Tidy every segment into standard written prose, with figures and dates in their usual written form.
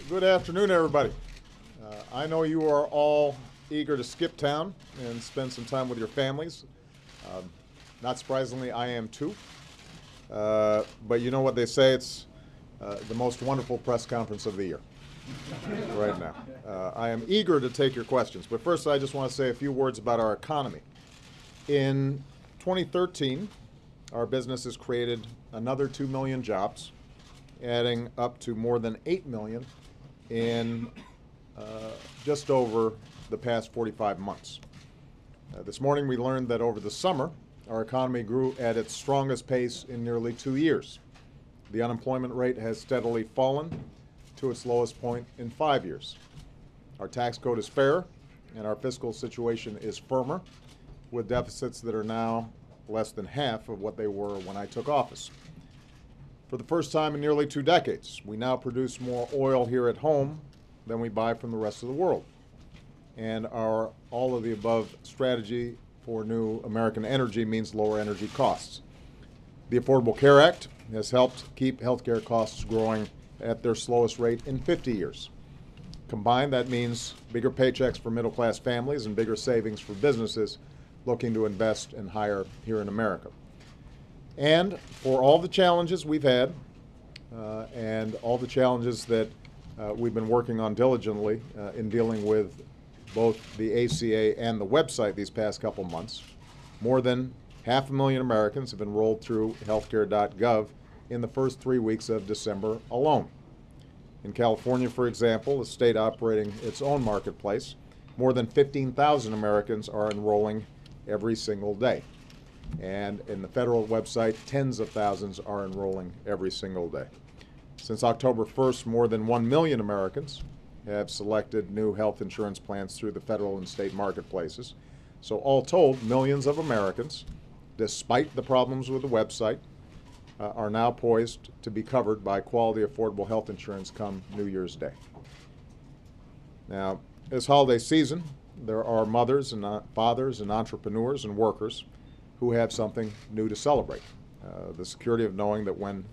Good afternoon, everybody. I know you are all eager to skip town and spend some time with your families. Not surprisingly, I am too. But you know what they say, it's the most wonderful press conference of the year right now. I am eager to take your questions, but first I just want to say a few words about our economy. In 2013, our business has created another 2 million jobs, adding up to more than 8 million in just over the past 45 months. This morning we learned that over the summer, our economy grew at its strongest pace in nearly 2 years. The unemployment rate has steadily fallen to its lowest point in 5 years. Our tax code is fair, and our fiscal situation is firmer, with deficits that are now less than half of what they were when I took office. For the first time in nearly 2 decades, we now produce more oil here at home than we buy from the rest of the world. And our all-of-the-above strategy for new American energy means lower energy costs. The Affordable Care Act has helped keep healthcare costs growing at their slowest rate in 50 years. Combined, that means bigger paychecks for middle-class families and bigger savings for businesses looking to invest and hire here in America. And for all the challenges we've had and all the challenges that we've been working on diligently in dealing with both the ACA and the website these past couple months, more than 500,000 Americans have enrolled through healthcare.gov in the first 3 weeks of December alone. In California, for example, a state operating its own marketplace, more than 15,000 Americans are enrolling every single day. And in the federal website, tens of thousands are enrolling every single day. Since October 1st, more than 1 million Americans have selected new health insurance plans through the federal and state marketplaces. So all told, millions of Americans, despite the problems with the website, are now poised to be covered by quality, affordable health insurance come New Year's Day. Now, this holiday season, there are mothers and fathers and entrepreneurs and workers who have something new to celebrate. The security of knowing that when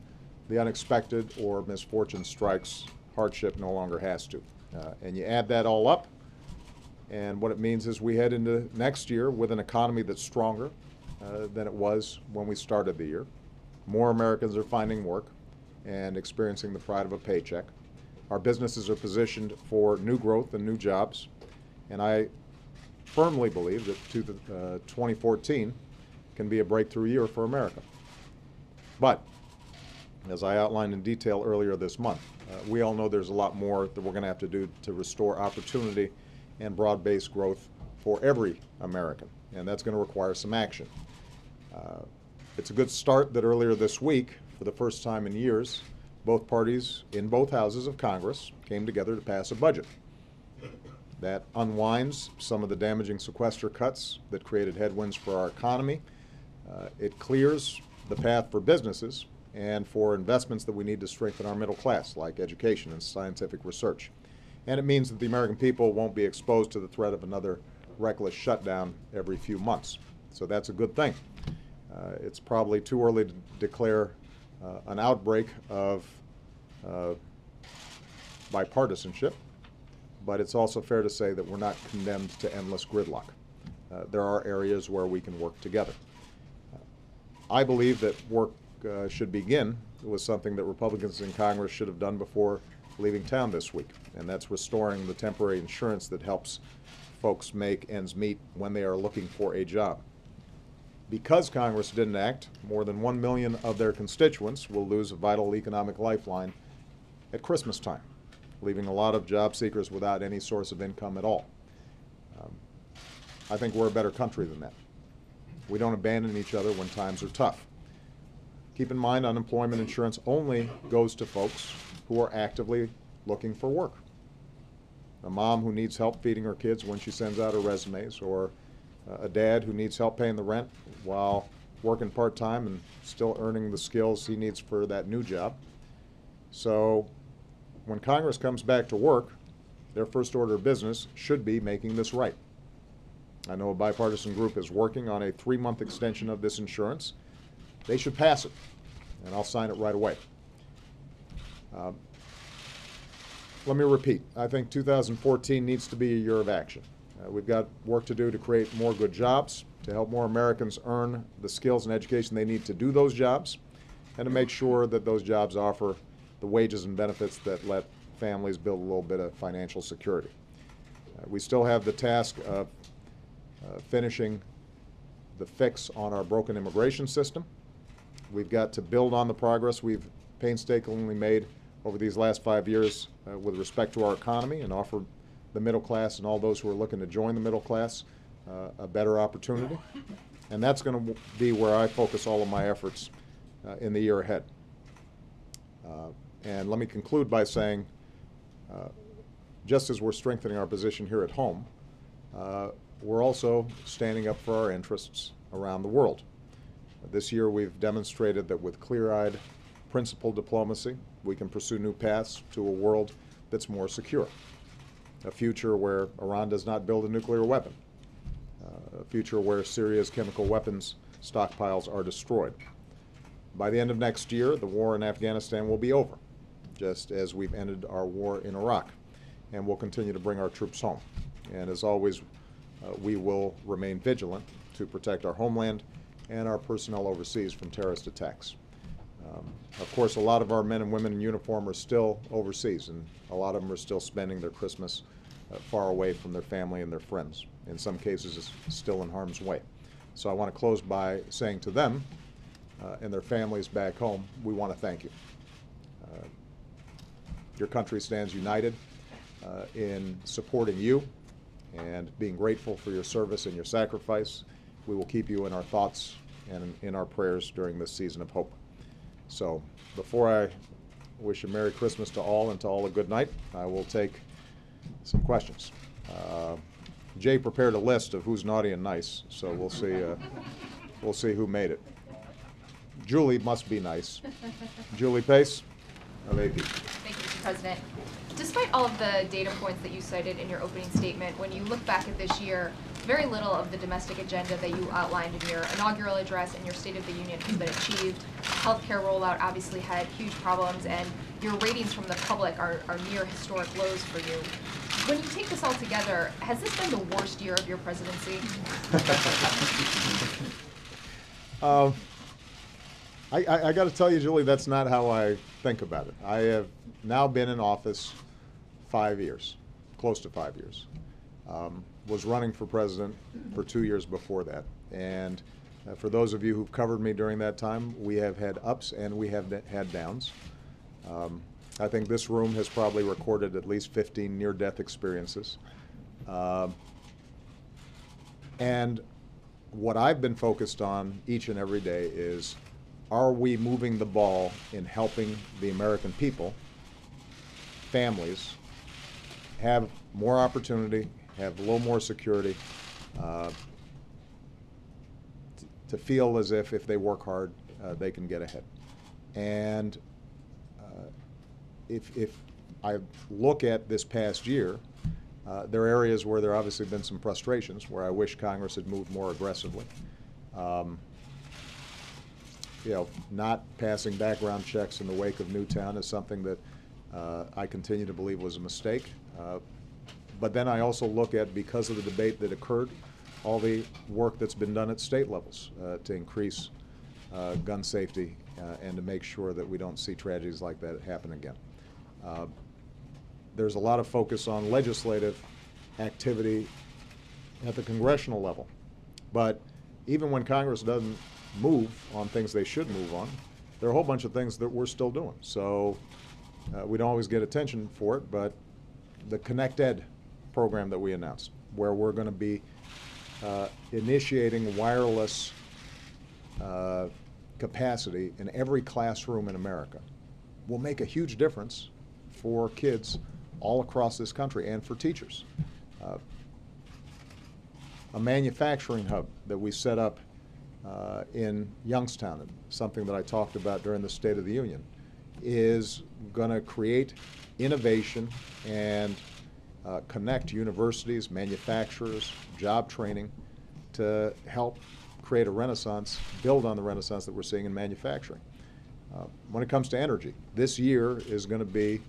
the unexpected or misfortune strikes, hardship no longer has to. And you add that all up, and what it means is we head into next year with an economy that's stronger than it was when we started the year. More Americans are finding work and experiencing the pride of a paycheck. Our businesses are positioned for new growth and new jobs, and I firmly believe that 2014 can be a breakthrough year for America. But, as I outlined in detail earlier this month, we all know there's a lot more that we're going to have to do to restore opportunity and broad-based growth for every American, and that's going to require some action. It's a good start that earlier this week, for the first time in years, both parties in both houses of Congress came together to pass a budget. That unwinds some of the damaging sequester cuts that created headwinds for our economy. It clears the path for businesses and for investments that we need to strengthen our middle class, like education and scientific research. And it means that the American people won't be exposed to the threat of another reckless shutdown every few months. So that's a good thing. It's probably too early to declare an outbreak of bipartisanship, but it's also fair to say that we're not condemned to endless gridlock. There are areas where we can work together. I believe that work should begin with something that Republicans in Congress should have done before leaving town this week, and that's restoring the temporary insurance that helps folks make ends meet when they are looking for a job. Because Congress didn't act, more than 1 million of their constituents will lose a vital economic lifeline at Christmas time, leaving a lot of job seekers without any source of income at all. I think we're a better country than that. We don't abandon each other when times are tough. Keep in mind, unemployment insurance only goes to folks who are actively looking for work. A mom who needs help feeding her kids when she sends out her resumes, or a dad who needs help paying the rent while working part-time and still earning the skills he needs for that new job. So when Congress comes back to work, their first order of business should be making this right. I know a bipartisan group is working on a 3-month extension of this insurance. They should pass it, and I'll sign it right away. let me repeat. I think 2014 needs to be a year of action. We've got work to do to create more good jobs, to help more Americans earn the skills and education they need to do those jobs, and to make sure that those jobs offer the wages and benefits that let families build a little bit of financial security. We still have the task of finishing the fix on our broken immigration system. We've got to build on the progress we've painstakingly made over these last 5 years with respect to our economy and offer the middle class and all those who are looking to join the middle class a better opportunity. And that's going to be where I focus all of my efforts in the year ahead. And let me conclude by saying, just as we're strengthening our position here at home, we're also standing up for our interests around the world. This year we've demonstrated that with clear-eyed, principled diplomacy, we can pursue new paths to a world that's more secure. A future where Iran does not build a nuclear weapon. A future where Syria's chemical weapons stockpiles are destroyed. By the end of next year, the war in Afghanistan will be over, just as we've ended our war in Iraq. And we'll continue to bring our troops home. And as always, we will remain vigilant to protect our homeland and our personnel overseas from terrorist attacks. Of course, a lot of our men and women in uniform are still overseas, and a lot of them are still spending their Christmas far away from their family and their friends. In some cases, it's still in harm's way. So I want to close by saying to them and their families back home, we want to thank you. Your country stands united in supporting you and being grateful for your service and your sacrifice. We will keep you in our thoughts and in our prayers during this season of hope. So before I wish a Merry Christmas to all and to all a good night, I will take some questions. Jay prepared a list of who's naughty and nice, so we'll see who made it. Julie must be nice. Julie Pace, LAP. Thank you, Mr. President. Despite all of the data points that you cited in your opening statement, when you look back at this year, very little of the domestic agenda that you outlined in your inaugural address and your State of the Union has been achieved. Healthcare rollout obviously had huge problems, and your ratings from the public are near historic lows for you. When you take this all together, has this been the worst year of your presidency? I got to tell you, Julie, that's not how I think about it. I have now been in office 5 years, close to 5 years. Was running for president for 2 years before that. And for those of you who've covered me during that time, we have had ups and we have had downs. I think this room has probably recorded at least 15 near-death experiences. And what I've been focused on each and every day is, are we moving the ball in helping the American people, families, have more opportunity, have a little more security, to feel as if they work hard, they can get ahead. And if I look at this past year, there are areas where there have obviously been some frustrations, where I wish Congress had moved more aggressively. Not passing background checks in the wake of Newtown is something that I continue to believe was a mistake. But then I also look at, because of the debate that occurred, all the work that's been done at state levels to increase gun safety and to make sure that we don't see tragedies like that happen again. There's a lot of focus on legislative activity at the congressional level. But even when Congress doesn't move on things they should move on, there are a whole bunch of things that we're still doing. So we don't always get attention for it, but the Connect Ed program that we announced, where we're going to be initiating wireless capacity in every classroom in America, will make a huge difference for kids all across this country and for teachers. A manufacturing hub that we set up in Youngstown, something that I talked about during the State of the Union, is going to create innovation and connect universities, manufacturers, job training to help create a renaissance, build on the renaissance that we're seeing in manufacturing. When it comes to energy, this year is going to be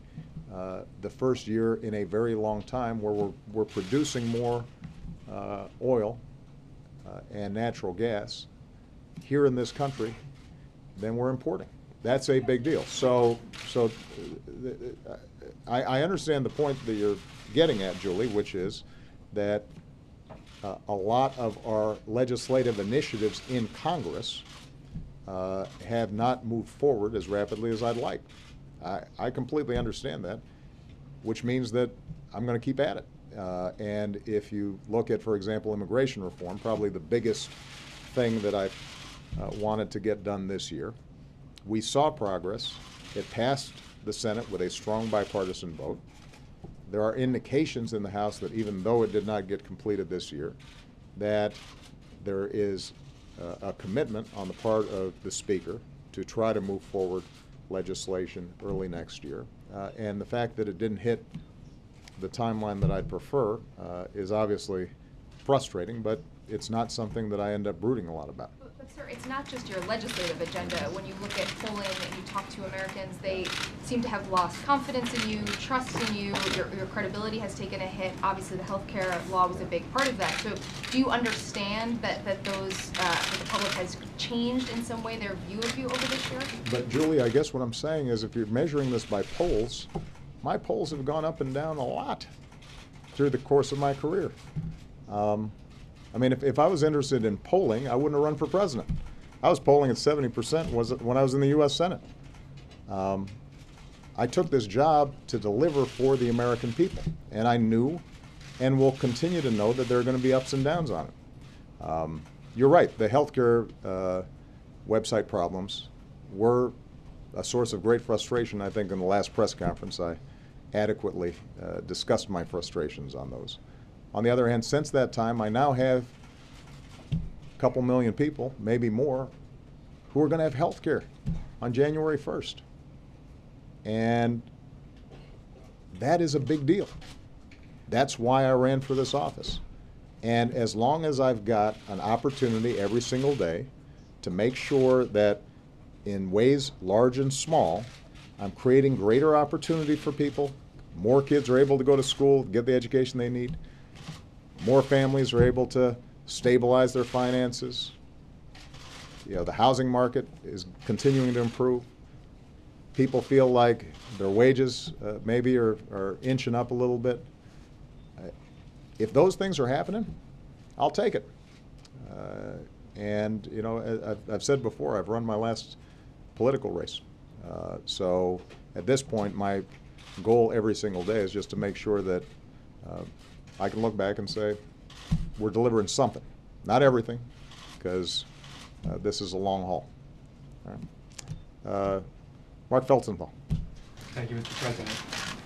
the first year in a very long time where we're producing more oil and natural gas here in this country than we're importing. That's a big deal. So I understand the point that you're getting at, Julie, which is that a lot of our legislative initiatives in Congress have not moved forward as rapidly as I'd like. I completely understand that, which means that I'm going to keep at it. And if you look at, for example, immigration reform, probably the biggest thing that I wanted to get done this year, we saw progress. It passed the Senate with a strong bipartisan vote. There are indications in the House that even though it did not get completed this year, that there is a commitment on the part of the Speaker to try to move forward legislation early next year. And the fact that it didn't hit the timeline that I'd prefer is obviously frustrating, but it's not something that I end up brooding a lot about. But sir, it's not just your legislative agenda. When you look at polling and you talk to Americans, they seem to have lost confidence in you, trust in you, your credibility has taken a hit. Obviously the healthcare law was a big part of that. So do you understand that that the public has changed in some way their view of you over this year? But Julie, I guess what I'm saying is if you're measuring this by polls, my polls have gone up and down a lot through the course of my career. I mean, if I was interested in polling, I wouldn't have run for president. I was polling at 70% when I was in the U.S. Senate. I took this job to deliver for the American people, and I knew and will continue to know that there are going to be ups and downs on it. You're right, the healthcare website problems were a source of great frustration. I think in the last press conference I adequately discussed my frustrations on those. On the other hand, since that time, I now have a couple million people, maybe more, who are going to have health care on January 1st. And that is a big deal. That's why I ran for this office. And as long as I've got an opportunity every single day to make sure that in ways large and small, I'm creating greater opportunity for people, more kids are able to go to school, get the education they need, more families are able to stabilize their finances. You know, the housing market is continuing to improve. People feel like their wages maybe are inching up a little bit. If those things are happening, I'll take it. And, you know, I've said before, I've run my last political race. So at this point, my goal every single day is just to make sure that I can look back and say, we're delivering something. Not everything, because this is a long haul. All right. Mark Felsenthal. Thank you, Mr. President.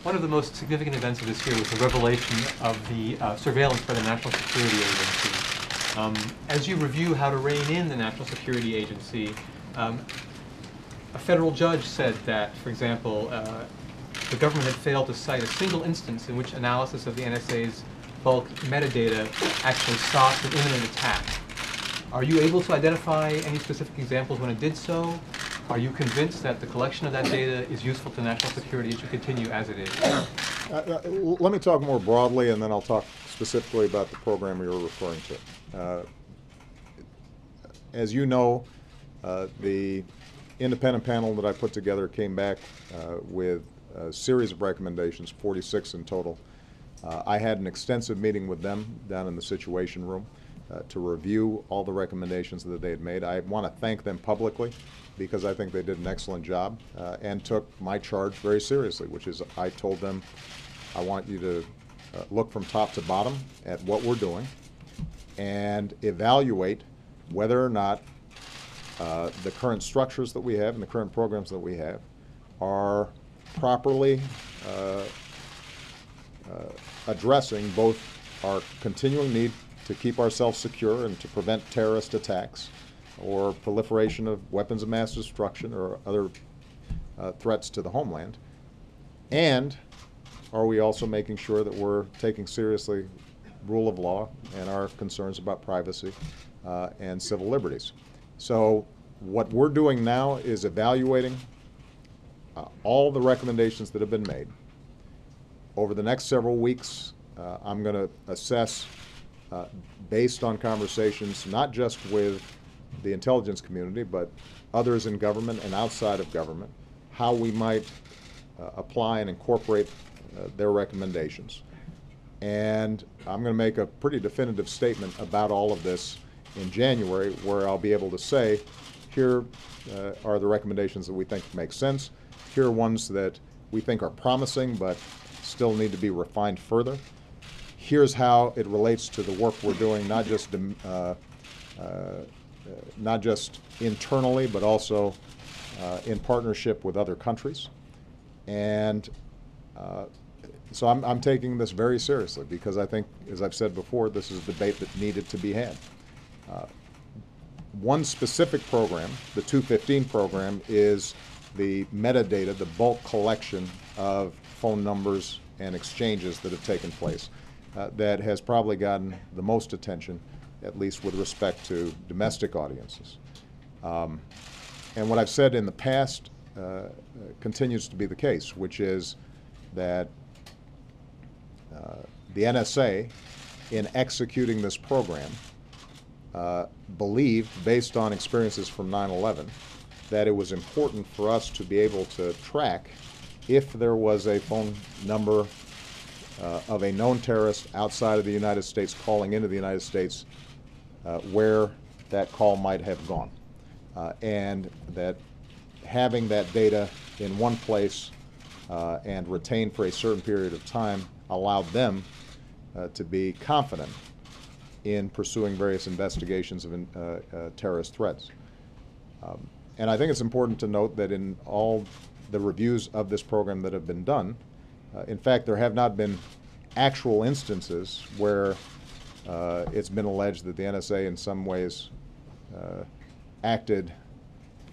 One of the most significant events of this year was the revelation of the surveillance by the National Security Agency. As you review how to rein in the National Security Agency, a federal judge said that, for example, the government had failed to cite a single instance in which analysis of the NSA's bulk metadata actually stopped an imminent attack. Are you able to identify any specific examples when it did so? Are you convinced that the collection of that data is useful to national security? It should continue as it is. Let me talk more broadly, and then I'll talk specifically about the program you're referring to. As you know, the independent panel that I put together came back with a series of recommendations, 46 in total. I had an extensive meeting with them down in the Situation Room to review all the recommendations that they had made. I want to thank them publicly because I think they did an excellent job and took my charge very seriously, which is I told them I want you to look from top to bottom at what we're doing and evaluate whether or not the current structures that we have and the current programs that we have are properly addressing both our continuing need to keep ourselves secure and to prevent terrorist attacks or proliferation of weapons of mass destruction or other threats to the homeland, and are we also making sure that we're taking seriously rule of law and our concerns about privacy and civil liberties. So what we're doing now is evaluating all the recommendations that have been made over the next several weeks, I'm going to assess, based on conversations not just with the intelligence community, but others in government and outside of government, how we might apply and incorporate their recommendations. And I'm going to make a pretty definitive statement about all of this in January, where I'll be able to say, here are the recommendations that we think make sense. Here are ones that we think are promising but still need to be refined further. Here's how it relates to the work we're doing, not just internally, but also in partnership with other countries. And so I'm taking this very seriously, because I think, as I've said before, this is a debate that needed to be had. One specific program, the 215 program, is the metadata, the bulk collection of phone numbers and exchanges that have taken place. That has probably gotten the most attention, at least with respect to domestic audiences. And what I've said in the past continues to be the case, which is that the NSA, in executing this program, believed, based on experiences from 9/11, that it was important for us to be able to track if there was a phone number of a known terrorist outside of the United States calling into the United States, where that call might have gone. And that having that data in one place and retained for a certain period of time allowed them to be confident in pursuing various investigations of terrorist threats. And I think it's important to note that in all the reviews of this program that have been done, in fact, there have not been actual instances where it's been alleged that the NSA in some ways acted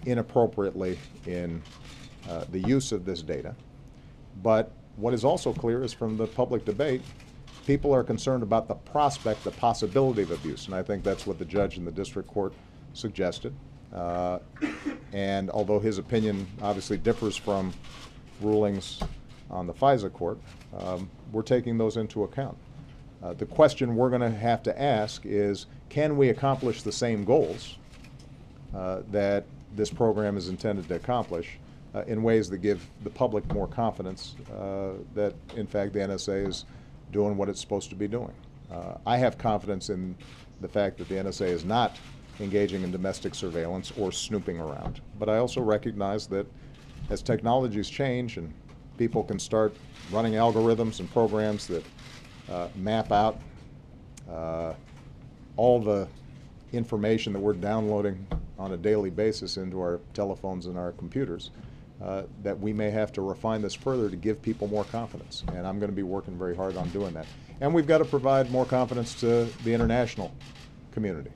inappropriately in the use of this data. But what is also clear is, from the public debate, people are concerned about the prospect, the possibility of abuse. And I think that's what the judge in the district court suggested. And although his opinion obviously differs from rulings on the FISA court, we're taking those into account. The question we're going to have to ask is, can we accomplish the same goals that this program is intended to accomplish in ways that give the public more confidence that, in fact, the NSA is doing what it's supposed to be doing. I have confidence in the fact that the NSA is not engaging in domestic surveillance or snooping around. But I also recognize that as technologies change and people can start running algorithms and programs that map out all the information that we're downloading on a daily basis into our telephones and our computers, that we may have to refine this further to give people more confidence. And I'm going to be working very hard on doing that. And we've got to provide more confidence to the international community.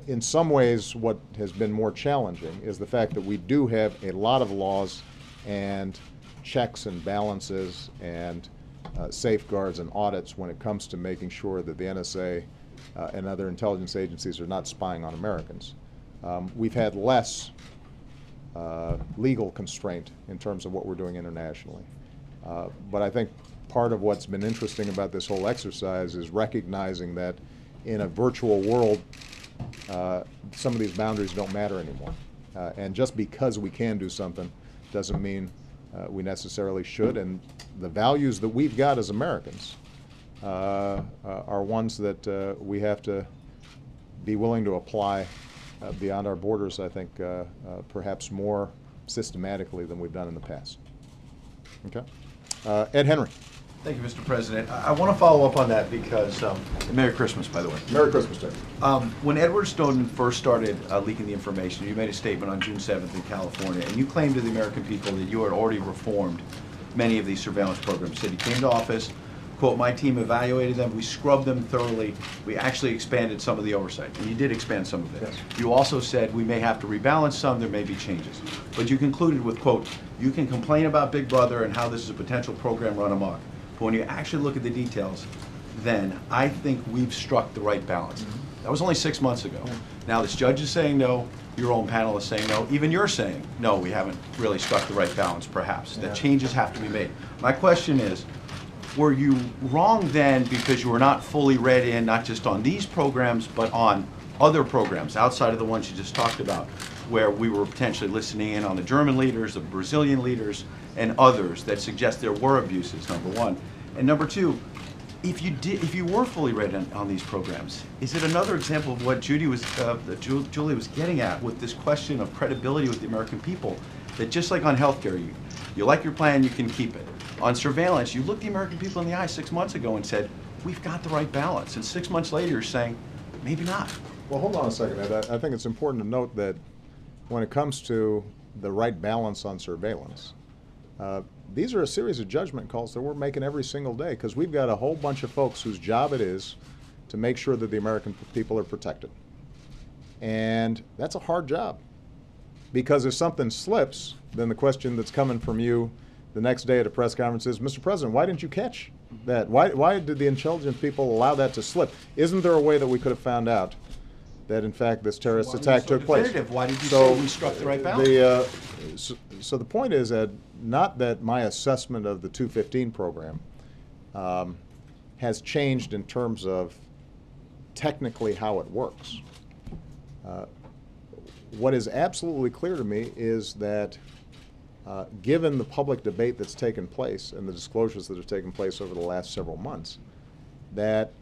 In some ways, what has been more challenging is the fact that we do have a lot of laws and checks and balances and safeguards and audits when it comes to making sure that the NSA and other intelligence agencies are not spying on Americans. We've had less legal constraint in terms of what we're doing internationally. But I think part of what's been interesting about this whole exercise is recognizing that in a virtual world, some of these boundaries don't matter anymore. And just because we can do something doesn't mean we necessarily should. And the values that we've got as Americans are ones that we have to be willing to apply beyond our borders, I think, perhaps more systematically than we've done in the past. Okay? Ed Henry. Thank you, Mr. President. I want to follow up on that because, Merry Christmas, by the way. Merry Christmas, Dave. When Edward Snowden first started leaking the information, you made a statement on June 7th in California, and you claimed to the American people that you had already reformed many of these surveillance programs. You said you came to office, quote, my team evaluated them, we scrubbed them thoroughly, we actually expanded some of the oversight, and you did expand some of it. Yes. You also said we may have to rebalance some, there may be changes. But you concluded with, quote, you can complain about Big Brother and how this is a potential program run amok. But when you actually look at the details, then I think we've struck the right balance. That was only 6 months ago. Now this judge is saying no, your own panel is saying no, even you're saying, no, we haven't really struck the right balance, perhaps. That changes have to be made. My question is, were you wrong then because you were not fully read in, not just on these programs, but on other programs outside of the ones you just talked about, where we were potentially listening in on the German leaders, the Brazilian leaders, and others that suggest there were abuses, number one. And number two, if you were fully read on these programs, is it another example of what Julie was getting at with this question of credibility with the American people, that just like on healthcare, you like your plan, you can keep it. On surveillance, you looked the American people in the eye 6 months ago and said, we've got the right balance. And 6 months later, you're saying, maybe not. Well, hold on a second, Ed. I think it's important to note that when it comes to the right balance on surveillance, these are a series of judgment calls that we're making every single day, because we've got a whole bunch of folks whose job it is to make sure that the American people are protected. And that's a hard job, because if something slips, then the question that's coming from you the next day at a press conference is, Mr. President, why didn't you catch that? Why did the intelligence people allow that to slip? Isn't there a way that we could have found out that, in fact, this terrorist attack took place? Why did you say we struck the right balance? So the point is, Ed, not that my assessment of the 215 program has changed in terms of technically how it works. What is absolutely clear to me is that given the public debate that's taken place and the disclosures that have taken place over the last several months, that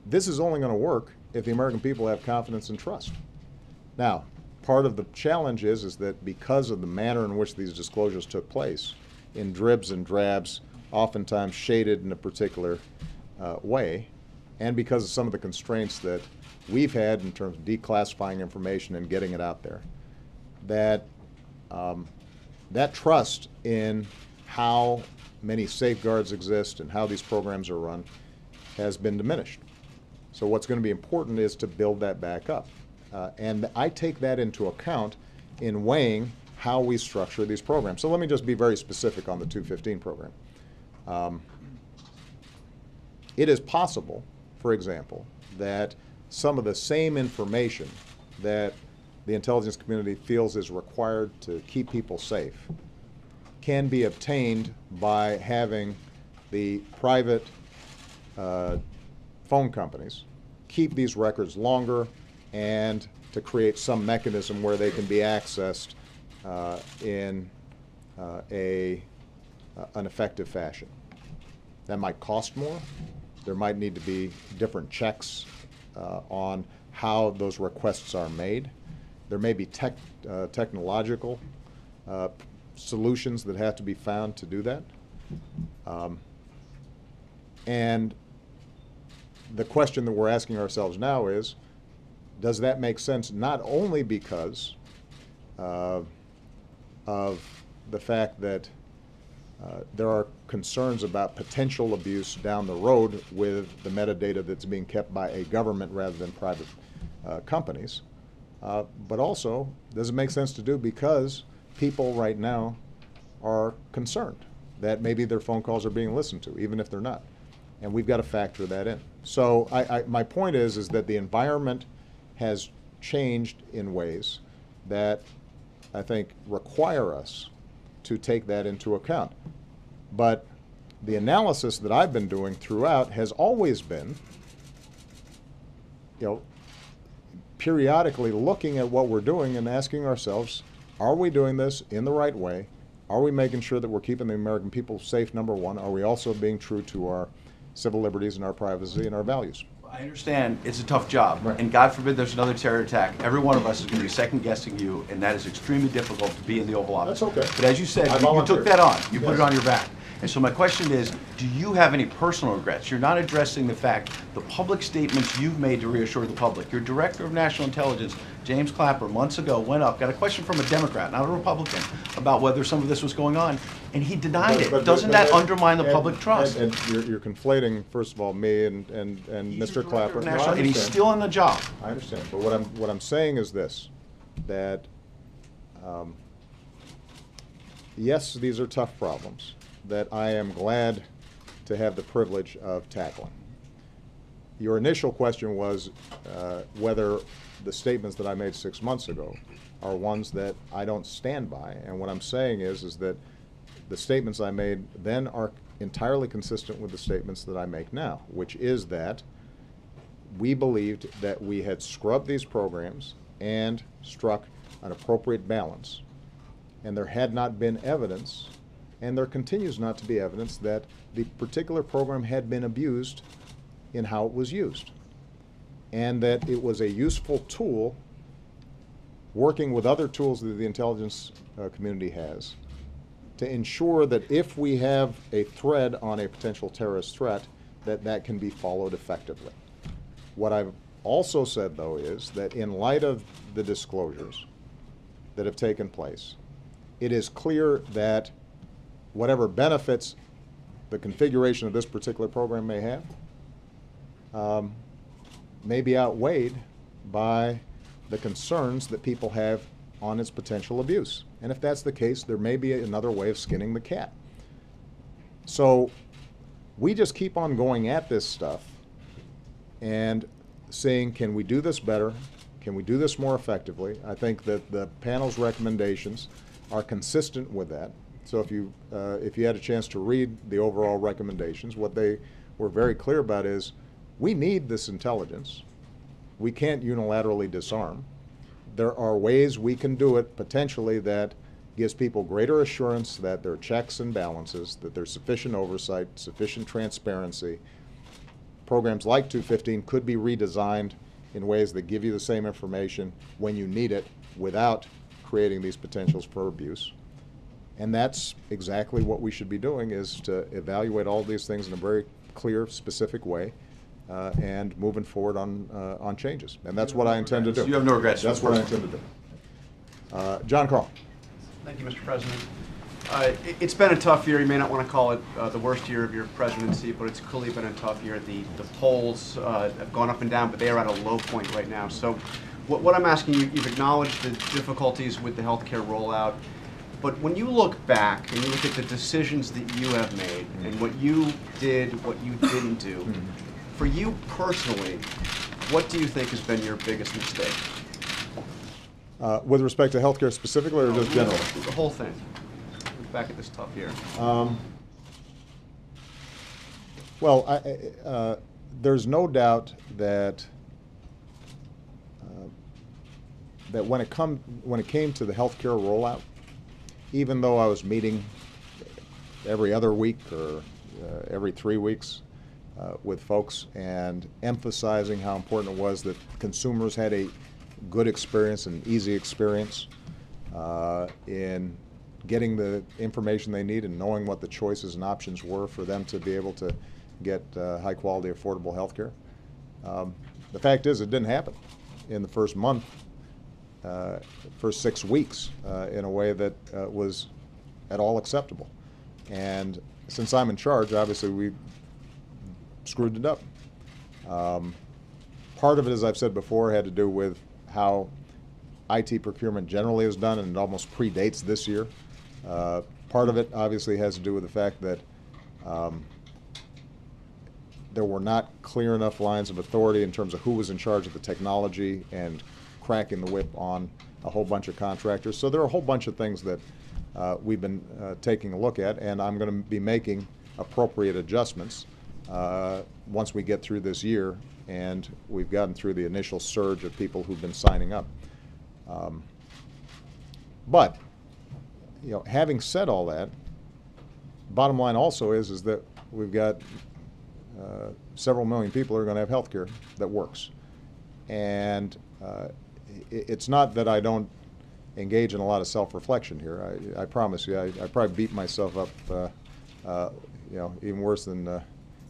this is only going to work if the American people have confidence and trust. Now, part of the challenge is that because of the manner in which these disclosures took place, in dribs and drabs, oftentimes shaded in a particular way, and because of some of the constraints that we've had in terms of declassifying information and getting it out there, that that trust in how many safeguards exist and how these programs are run has been diminished. So what's going to be important is to build that back up. And I take that into account in weighing how we structure these programs. So let me just be very specific on the 215 program. It is possible, for example, that some of the same information that the intelligence community feels is required to keep people safe can be obtained by having the private phone companies keep these records longer and to create some mechanism where they can be accessed in an effective fashion. That might cost more. There might need to be different checks on how those requests are made. There may be technological solutions that have to be found to do that. And the question that we're asking ourselves now is, does that make sense not only because of the fact that there are concerns about potential abuse down the road with the metadata that's being kept by a government rather than private companies, but also does it make sense to do because people right now are concerned that maybe their phone calls are being listened to, even if they're not. And we've got to factor that in. So my point is that the environment has changed in ways that I think require us to take that into account. But the analysis that I've been doing throughout has always been, periodically looking at what we're doing and asking ourselves, are we doing this in the right way? Are we making sure that we're keeping the American people safe, number one? Are we also being true to our civil liberties and our privacy and our values? I understand it's a tough job, right. And God forbid there's another terror attack. Every one of us is going to be second-guessing you, and that is extremely difficult to be in the Oval Office. That's okay. But as you said, you took that on. You put it on your back. And so my question is, do you have any personal regrets? You're not addressing the fact, the public statements you've made to reassure the public. Your Director of National Intelligence, James Clapper, months ago got a question from a Democrat, not a Republican, about whether some of this was going on, and he denied it. Doesn't that undermine the public trust? And you're conflating, first of all, me and Mr. Clapper. No, and he's still on the job. I understand, but what I'm saying is this, that yes, these are tough problems that I am glad to have the privilege of tackling. your initial question was whether the statements that I made 6 months ago are ones that I don't stand by. And what I'm saying is that the statements I made then are entirely consistent with the statements that I make now, which is that we believed that we had scrubbed these programs and struck an appropriate balance. And there had not been evidence, and there continues not to be evidence, that the particular program had been abused in how it was used. And that it was a useful tool, working with other tools that the intelligence community has, to ensure that if we have a thread on a potential terrorist threat, that that can be followed effectively. What I've also said, though, is that in light of the disclosures that have taken place, it is clear that whatever benefits the configuration of this particular program may have may be outweighed by the concerns that people have on its potential abuse. And if that's the case, there may be another way of skinning the cat. So we just keep on going at this stuff and saying, can we do this better? Can we do this more effectively? I think that the panel's recommendations are consistent with that. So if you had a chance to read the overall recommendations, what they were very clear about is we need this intelligence. We can't unilaterally disarm. There are ways we can do it potentially that gives people greater assurance that there are checks and balances, that there's sufficient oversight, sufficient transparency. Programs like 215 could be redesigned in ways that give you the same information when you need it without creating these potentials for abuse. And that's exactly what we should be doing, is to evaluate all these things in a very clear, specific way, and moving forward on changes. And that's what I intend to do. You have no regrets. That's what I intend to do. John Carl. Thank you, Mr. President. It's been a tough year. You may not want to call it the worst year of your presidency, but it's clearly been a tough year. The polls have gone up and down, but they are at a low point right now. So what I'm asking you, you've acknowledged the difficulties with the healthcare rollout, but when you look back and you look at the decisions that you have made and what you did, what you didn't do, for you personally, what do you think has been your biggest mistake? With respect to healthcare specifically, or just generally? The whole thing. Look back at this tough year. Well, there's no doubt that when it came to the healthcare rollout, even though I was meeting every other week or every 3 weeks with folks and emphasizing how important it was that consumers had a good experience and easy experience in getting the information they need and knowing what the choices and options were for them to be able to get high quality, affordable health care. The fact is, it didn't happen in the first month, first 6 weeks, in a way that was at all acceptable. And since I'm in charge, obviously we screwed it up. Part of it, as I've said before, had to do with how IT procurement generally is done, and it almost predates this year. Part of it obviously has to do with the fact that there were not clear enough lines of authority in terms of who was in charge of the technology and cracking the whip on a whole bunch of contractors. So there are a whole bunch of things that we've been taking a look at, and I'm going to be making appropriate adjustments once we get through this year and we've gotten through the initial surge of people who've been signing up. But having said all that, bottom line also is that we've got several million people who are going to have health care that works. And it's not that I don't engage in a lot of self-reflection here. I promise you, I probably beat myself up, even worse than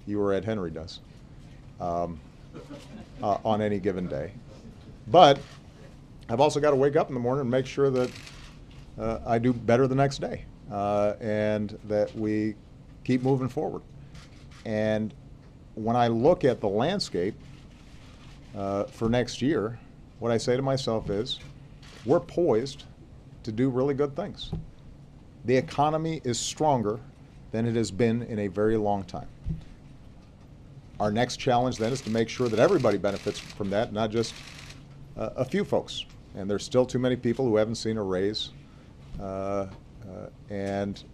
you or Ed Henry does on any given day. But I've also got to wake up in the morning and make sure that I do better the next day, and that we keep moving forward. And when I look at the landscape for next year, what I say to myself is, we're poised to do really good things. The economy is stronger than it has been in a very long time. Our next challenge then is to make sure that everybody benefits from that, not just a few folks. And there's still too many people who haven't seen a raise and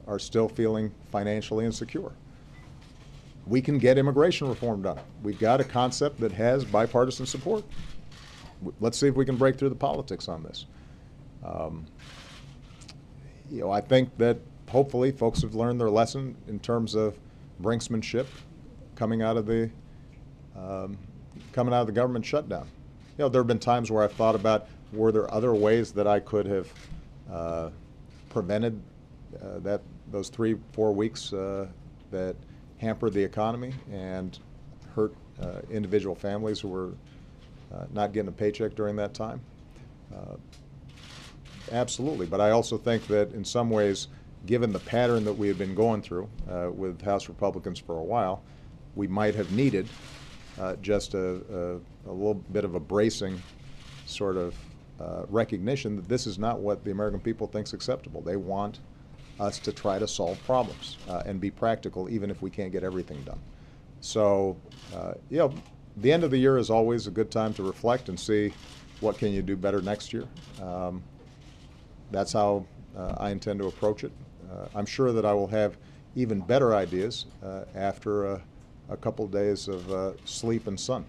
are still feeling financially insecure. We can get immigration reform done. We've got a concept that has bipartisan support. Let's see if we can break through the politics on this. I think that hopefully folks have learned their lesson in terms of brinksmanship coming out of the government shutdown. There have been times where I've thought about, were there other ways that I could have prevented those 3-4 weeks that hampered the economy and hurt individual families who were not getting a paycheck during that time? Absolutely, but I also think that in some ways, given the pattern that we have been going through with House Republicans for a while, we might have needed just a little bit of a bracing sort of recognition that this is not what the American people think is acceptable. They want us to try to solve problems and be practical, even if we can't get everything done. So, the end of the year is always a good time to reflect and see what can you do better next year. That's how I intend to approach it. I'm sure that I will have even better ideas after a couple of days of sleep and sun.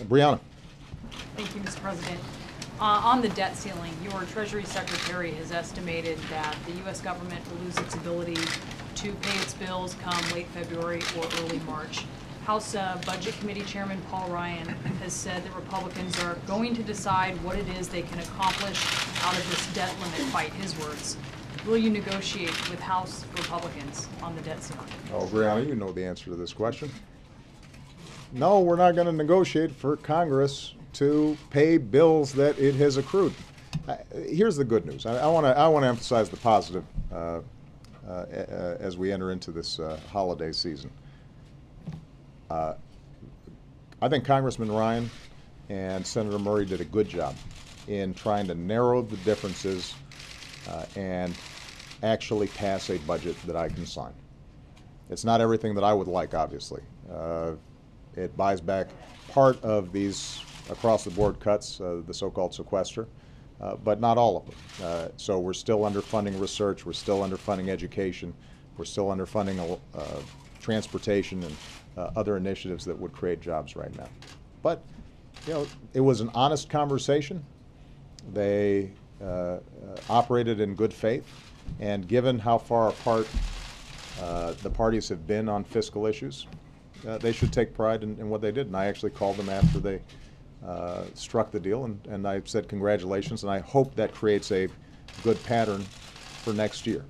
Brianna. Thank you, Mr. President. On the debt ceiling, your Treasury Secretary has estimated that the U.S. government will lose its ability to pay its bills come late February or early March. House Budget Committee Chairman Paul Ryan has said that Republicans are going to decide what it is they can accomplish out of this debt limit fight, his words. Will you negotiate with House Republicans on the debt ceiling? Oh, Brianna, you know the answer to this question. No, we're not going to negotiate for Congress to pay bills that it has accrued. Here's the good news. I want to emphasize the positive as we enter into this holiday season. I think Congressman Ryan and Senator Murray did a good job in trying to narrow the differences and actually pass a budget that I can sign. It's not everything that I would like, obviously. It buys back part of these across-the-board cuts, the so-called sequester, but not all of them. So we're still underfunding research, we're still underfunding education, we're still underfunding transportation and other initiatives that would create jobs right now. But, it was an honest conversation. They operated in good faith, and given how far apart the parties have been on fiscal issues, they should take pride in what they did. And I actually called them after they struck the deal, and I said congratulations, and I hope that creates a good pattern for next year,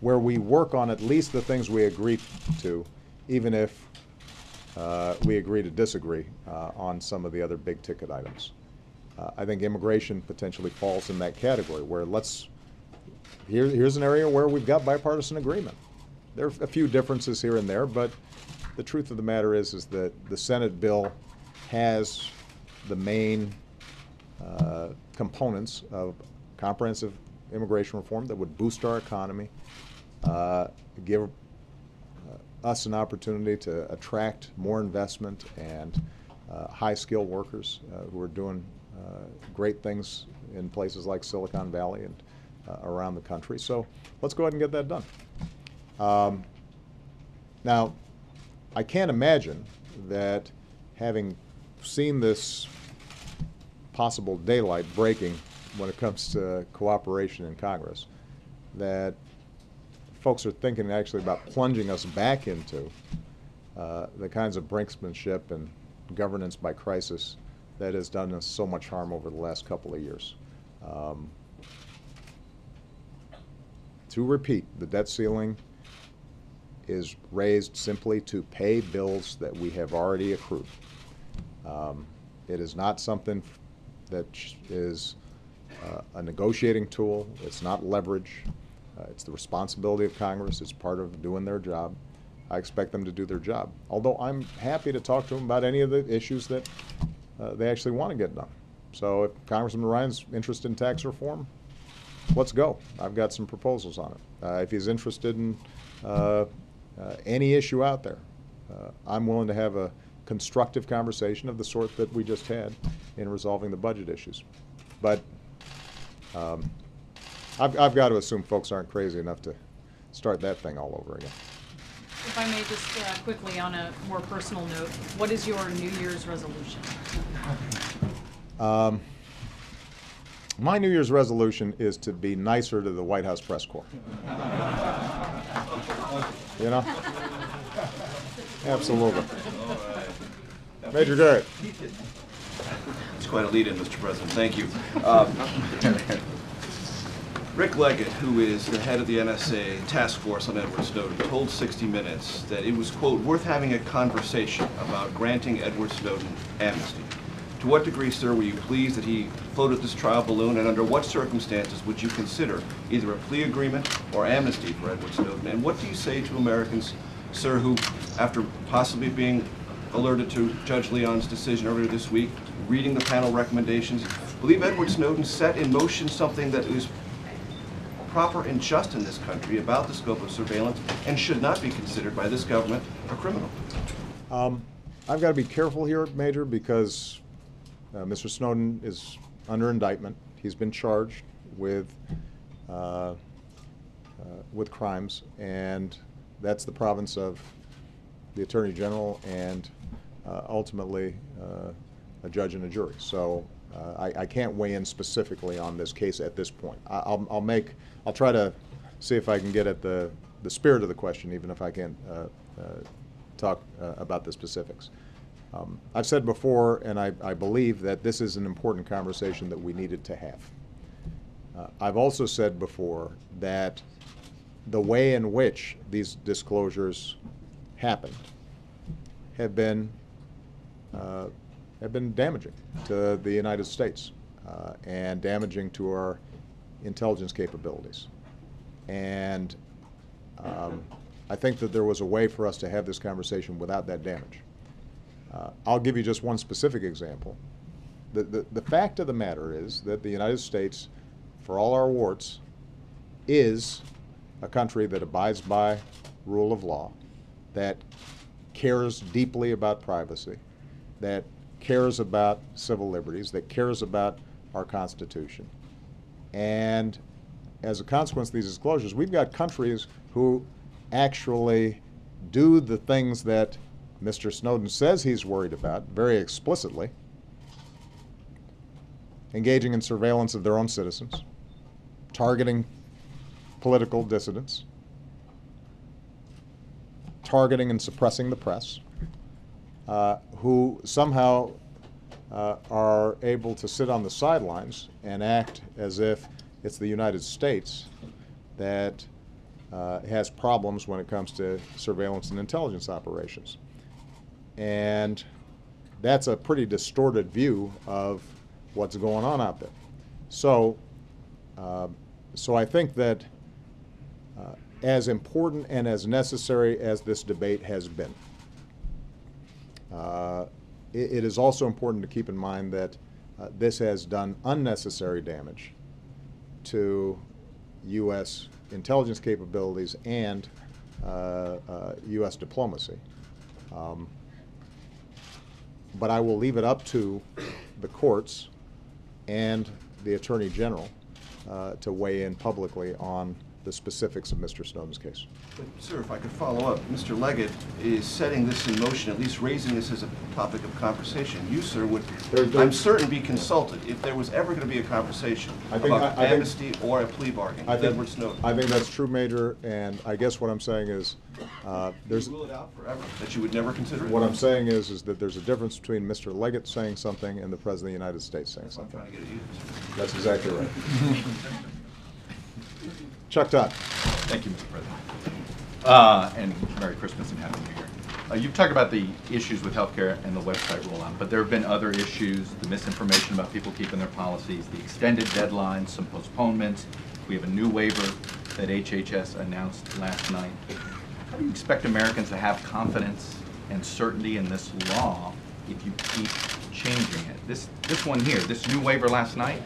where we work on at least the things we agree to, even if we agree to disagree on some of the other big ticket items. I think immigration potentially falls in that category, where here's an area where we've got bipartisan agreement. There are a few differences here and there, but the truth of the matter is that the Senate bill has the main components of comprehensive immigration reform that would boost our economy, give us an opportunity to attract more investment and high-skilled workers who are doing great things in places like Silicon Valley and around the country. So let's go ahead and get that done. Now, I can't imagine that, having seen this possible daylight breaking when it comes to cooperation in Congress, that folks are thinking actually about plunging us back into the kinds of brinksmanship and governance by crisis that has done us so much harm over the last couple of years. To repeat, the debt ceiling is raised simply to pay bills that we have already accrued. It is not something that is a negotiating tool. It's not leverage. It's the responsibility of Congress. It's part of doing their job. I expect them to do their job, although I'm happy to talk to them about any of the issues that they actually want to get done. So if Congressman Ryan's interested in tax reform, let's go. I've got some proposals on it. If he's interested in any issue out there, I'm willing to have a constructive conversation of the sort that we just had in resolving the budget issues. But I've got to assume folks aren't crazy enough to start that thing all over again. If I may just quickly, on a more personal note, what is your New Year's resolution? My New Year's resolution is to be nicer to the White House press corps. You know? Absolutely. Major Garrett. It's quite a lead-in, Mr. President. Thank you. Rick Leggett, who is the head of the NSA task force on Edward Snowden, told 60 Minutes that it was, quote, worth having a conversation about granting Edward Snowden amnesty. To what degree, sir, were you pleased that he floated this trial balloon, and under what circumstances would you consider either a plea agreement or amnesty for Edward Snowden? And what do you say to Americans, sir, who, after possibly being alerted to Judge Leon's decision earlier this week, reading the panel recommendations, believe Edward Snowden set in motion something that is proper and just in this country about the scope of surveillance and should not be considered by this government a criminal? I've got to be careful here, Major, because Mr. Snowden is under indictment. He's been charged with crimes, and that's the province of the Attorney General and ultimately a judge and a jury. So I can't weigh in specifically on this case at this point. I'll try to see if I can get at the spirit of the question, even if I can't talk about the specifics. I've said before, and I believe that this is an important conversation that we needed to have. I've also said before that the way in which these disclosures happened have been damaging to the United States and damaging to our intelligence capabilities. And I think that there was a way for us to have this conversation without that damage. I'll give you just one specific example. The fact of the matter is that the United States, for all our warts, is a country that abides by rule of law, that cares deeply about privacy, that cares about civil liberties, that cares about our Constitution. And as a consequence of these disclosures, we've got countries who actually do the things that Mr. Snowden says he's worried about very explicitly, engaging in surveillance of their own citizens, targeting political dissidents, targeting and suppressing the press, who somehow are able to sit on the sidelines and act as if it's the United States that has problems when it comes to surveillance and intelligence operations. And that's a pretty distorted view of what's going on out there. So, so I think that as important and as necessary as this debate has been, it is also important to keep in mind that this has done unnecessary damage to U.S. intelligence capabilities and U.S. diplomacy. But I will leave it up to the courts and the Attorney General to weigh in publicly on the specifics of Mr. Snowden's case. But, sir, if I could follow up, Mr. Leggett is setting this in motion, at least raising this as a topic of conversation. You, sir, would, I'm certain, be consulted if there was ever going to be a conversation about amnesty or a plea bargain with Edward Snowden. I think that's true, Major, and I guess what I'm saying is there's... You rule it out forever, that you would never consider it? What I'm saying is that there's a difference between Mr. Leggett saying something and the President of the United States saying something. I'm trying to get at you. That's exactly right. Chuck Todd. Thank you, Mr. President. And Merry Christmas and Happy New Year. You've talked about the issues with healthcare and the website rollout, but there have been other issues, the misinformation about people keeping their policies, the extended deadlines, some postponements. We have a new waiver that HHS announced last night. How do you expect Americans to have confidence and certainty in this law if you keep changing it? This one here, this new waiver last night,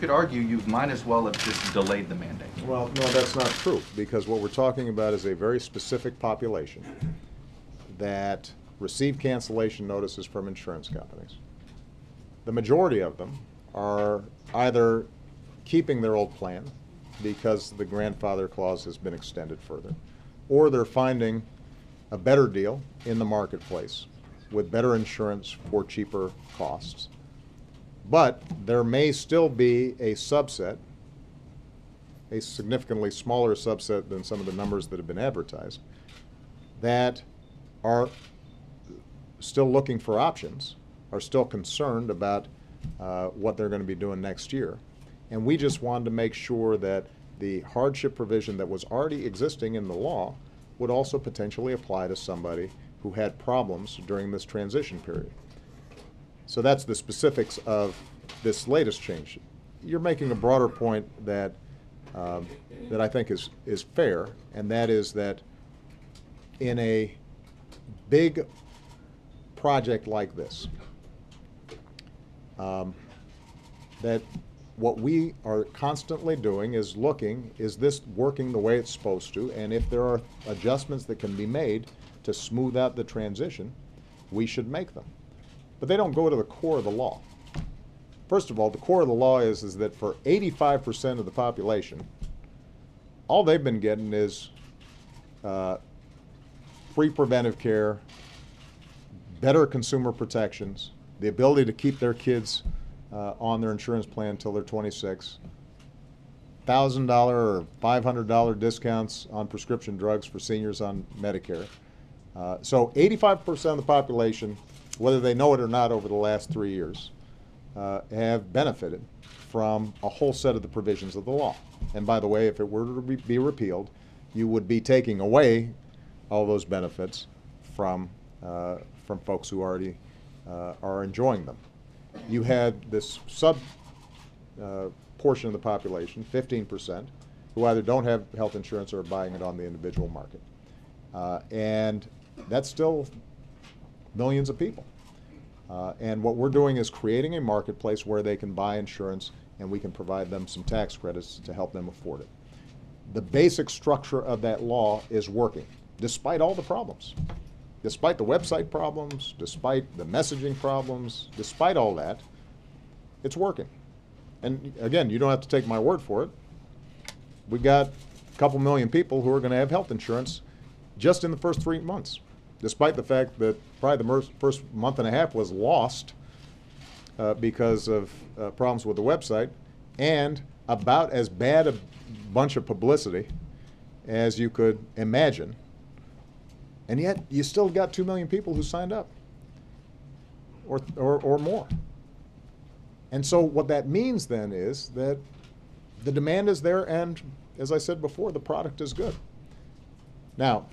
could argue you might as well have just delayed the mandate. Well, no, that's not true, because what we're talking about is a very specific population that receive cancellation notices from insurance companies. The majority of them are either keeping their old plan because the grandfather clause has been extended further, or they're finding a better deal in the marketplace with better insurance for cheaper costs. But there may still be a subset, a significantly smaller subset than some of the numbers that have been advertised, that are still looking for options, are still concerned about what they're going to be doing next year. And we just wanted to make sure that the hardship provision that was already existing in the law would also potentially apply to somebody who had problems during this transition period. So that's the specifics of this latest change. You're making a broader point that that I think is fair, and that is that in a big project like this, that what we are constantly doing is looking, is this working the way it's supposed to? And if there are adjustments that can be made to smooth out the transition, we should make them. But they don't go to the core of the law. First of all, the core of the law is that for 85% of the population, all they've been getting is free preventive care, better consumer protections, the ability to keep their kids on their insurance plan until they're 26, $1,000 or $500 discounts on prescription drugs for seniors on Medicare. So 85% of the population, whether they know it or not over the last 3 years, have benefited from a whole set of the provisions of the law. And by the way, if it were to be repealed, you would be taking away all those benefits from folks who already are enjoying them. You had this sub portion of the population, 15%, who either don't have health insurance or are buying it on the individual market. And that's still millions of people. And what we're doing is creating a marketplace where they can buy insurance and we can provide them some tax credits to help them afford it. The basic structure of that law is working, despite all the problems. Despite the website problems, despite the messaging problems, despite all that, it's working. And again, you don't have to take my word for it. We've got a couple million people who are going to have health insurance just in the first 3 months, despite the fact that probably the first month and a half was lost because of problems with the website, and about as bad a bunch of publicity as you could imagine. And yet, you still got 2 million people who signed up, or more. And so what that means then is that the demand is there, and as I said before, the product is good. Now,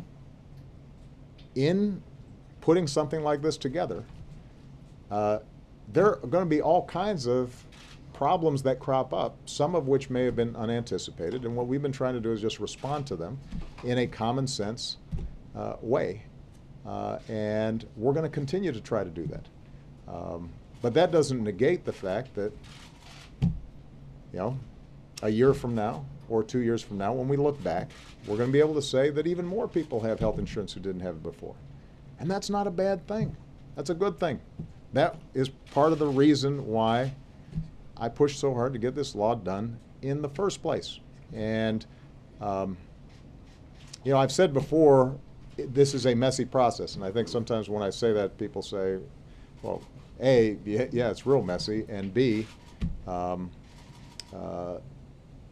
in putting something like this together, there are going to be all kinds of problems that crop up, some of which may have been unanticipated, and what we've been trying to do is just respond to them in a common sense way. And we're going to continue to try to do that. But that doesn't negate the fact that, a year from now or 2 years from now, when we look back, we're going to be able to say that even more people have health insurance who didn't have it before. And that's not a bad thing. That's a good thing. That is part of the reason why I pushed so hard to get this law done in the first place. And, I've said before, this is a messy process. And I think sometimes when I say that, people say, well, A, yeah, it's real messy, and B,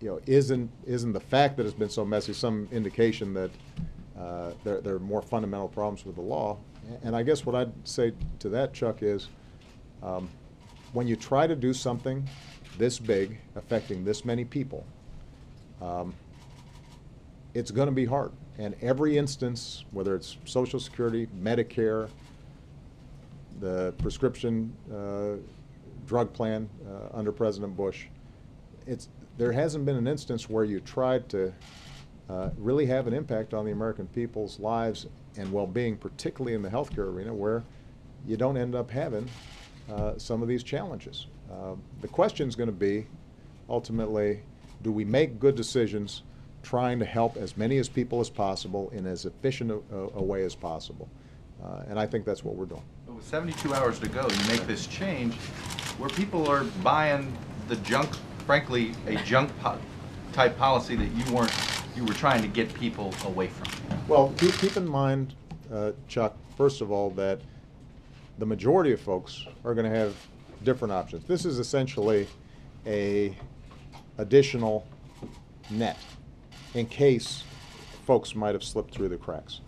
isn't the fact that it's been so messy some indication that there are more fundamental problems with the law? And I guess what I'd say to that, Chuck, is when you try to do something this big, affecting this many people, it's going to be hard. And every instance, whether it's Social Security, Medicare, the prescription drug plan under President Bush, there hasn't been an instance where you tried to really have an impact on the American people's lives and well-being, particularly in the healthcare arena, where you don't end up having some of these challenges. The question is going to be, ultimately, do we make good decisions trying to help as many as people as possible in as efficient a way as possible? And I think that's what we're doing. But with 72 hours to go, you make this change where people are buying the junk, frankly, a junk type policy that you were trying to get people away from. Well, keep in mind, Chuck, first of all, that the majority of folks are going to have different options. This is essentially a additional net in case folks might have slipped through the cracks.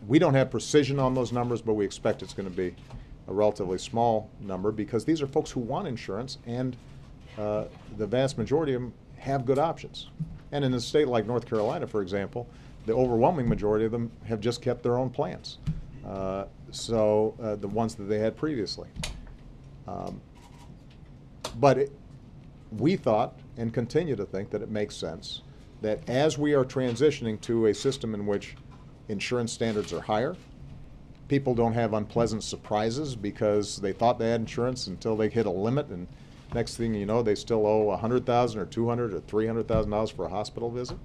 We don't have precision on those numbers, but we expect it's going to be a relatively small number because these are folks who want insurance, and the vast majority of them have good options. And in a state like North Carolina, for example, the overwhelming majority of them have just kept their own plans. The ones that they had previously. We thought and continue to think that it makes sense that as we are transitioning to a system in which insurance standards are higher, people don't have unpleasant surprises because they thought they had insurance until they hit a limit, and next thing you know, they still owe $100,000 or $200,000 or $300,000 for a hospital visit.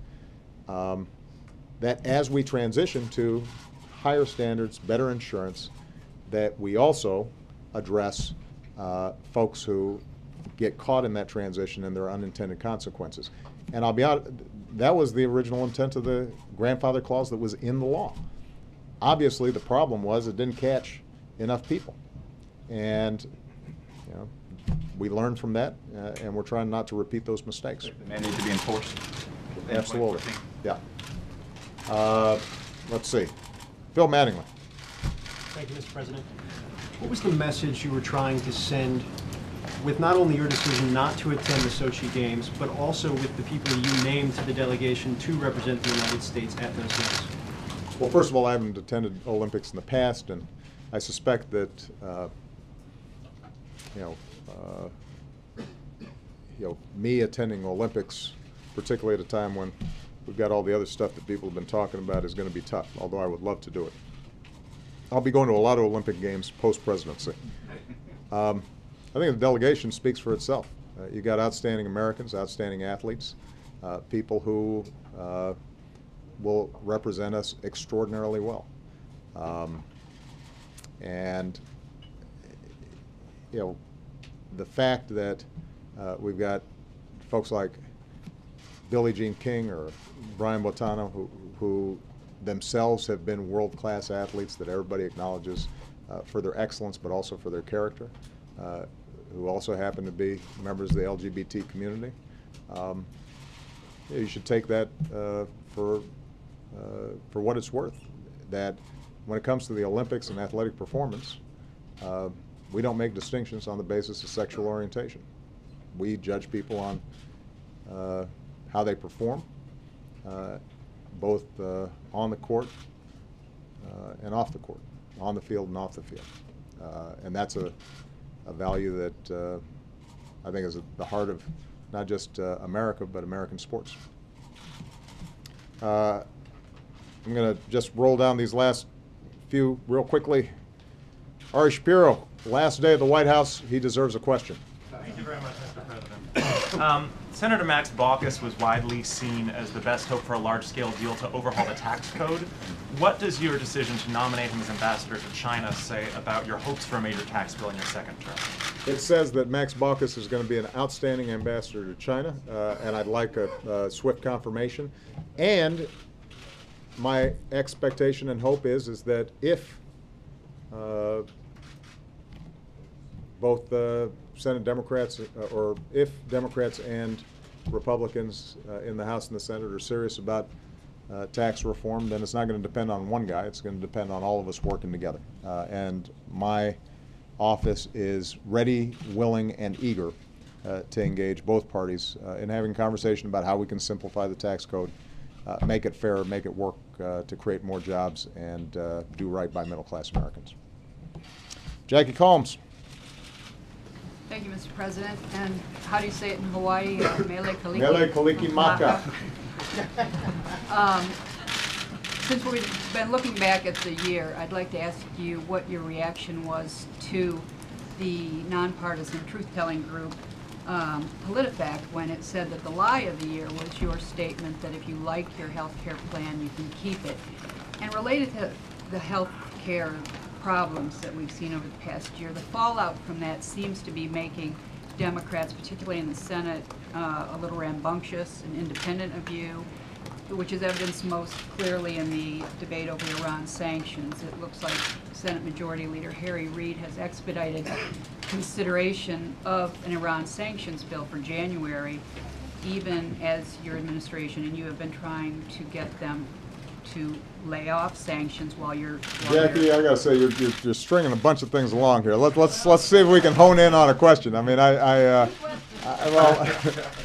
That as we transition to higher standards, better insurance, that we also address folks who get caught in that transition and their unintended consequences. And I'll be honest, that was the original intent of the grandfather clause that was in the law. Obviously, the problem was it didn't catch enough people. And you know, we learned from that, and we're trying not to repeat those mistakes. The mandate to be enforced. Absolutely. Yeah. Let's see. Phil Mattingly. Thank you, Mr. President. What was the message you were trying to send with not only your decision not to attend the Sochi Games, but also with the people you named to the delegation to represent the United States at those games? Well, first of all, I haven't attended Olympics in the past, and I suspect that me attending Olympics, particularly at a time when we've got all the other stuff that people have been talking about, is going to be tough, although I would love to do it. I'll be going to a lot of Olympic Games post-presidency. I think the delegation speaks for itself. You got outstanding Americans, outstanding athletes, people who will represent us extraordinarily well. And you know, the fact that we've got folks like Billie Jean King or Brian Boitano who themselves have been world-class athletes that everybody acknowledges for their excellence, but also for their character, who also happen to be members of the LGBT community. You should take that for what it's worth. That when it comes to the Olympics and athletic performance, we don't make distinctions on the basis of sexual orientation. We judge people on how they perform, both on the court and off the court, on the field and off the field. And that's a value that I think is at the heart of not just America, but American sports. I'm going to just roll down these last few real quickly. Ari Shapiro, last day at the White House, he deserves a question. Thank you very much, Mr. President. Senator Max Baucus was widely seen as the best hope for a large-scale deal to overhaul the tax code. What does your decision to nominate him as ambassador to China say about your hopes for a major tax bill in your second term? It says that Max Baucus is going to be an outstanding ambassador to China, and I'd like a swift confirmation. And my expectation and hope is that if both Senate Democrats, or if Democrats and Republicans in the House and the Senate are serious about tax reform, then it's not going to depend on one guy. It's going to depend on all of us working together. And my office is ready, willing, and eager to engage both parties in having a conversation about how we can simplify the tax code, make it fair, make it work to create more jobs, and do right by middle-class Americans. Jackie Combs. Thank you, Mr. President. And how do you say it in Hawaii? Mele Kaliki. Mele Kaliki Maka. Since we've been looking back at the year, I'd like to ask you what your reaction was to the nonpartisan truth-telling group PolitiFact when it said that the lie of the year was your statement that if you like your health care plan, you can keep it. And related to the health care problems that we've seen over the past year, the fallout from that seems to be making Democrats, particularly in the Senate, a little rambunctious and independent of you, which is evidenced most clearly in the debate over Iran sanctions. It looks like Senate Majority Leader Harry Reid has expedited consideration of an Iran sanctions bill for January, even as your administration and you have been trying to get them to lay off sanctions while you're... Jackie, I gotta say, you're stringing a bunch of things along here. Let's see if we can hone in on a question. I mean, well,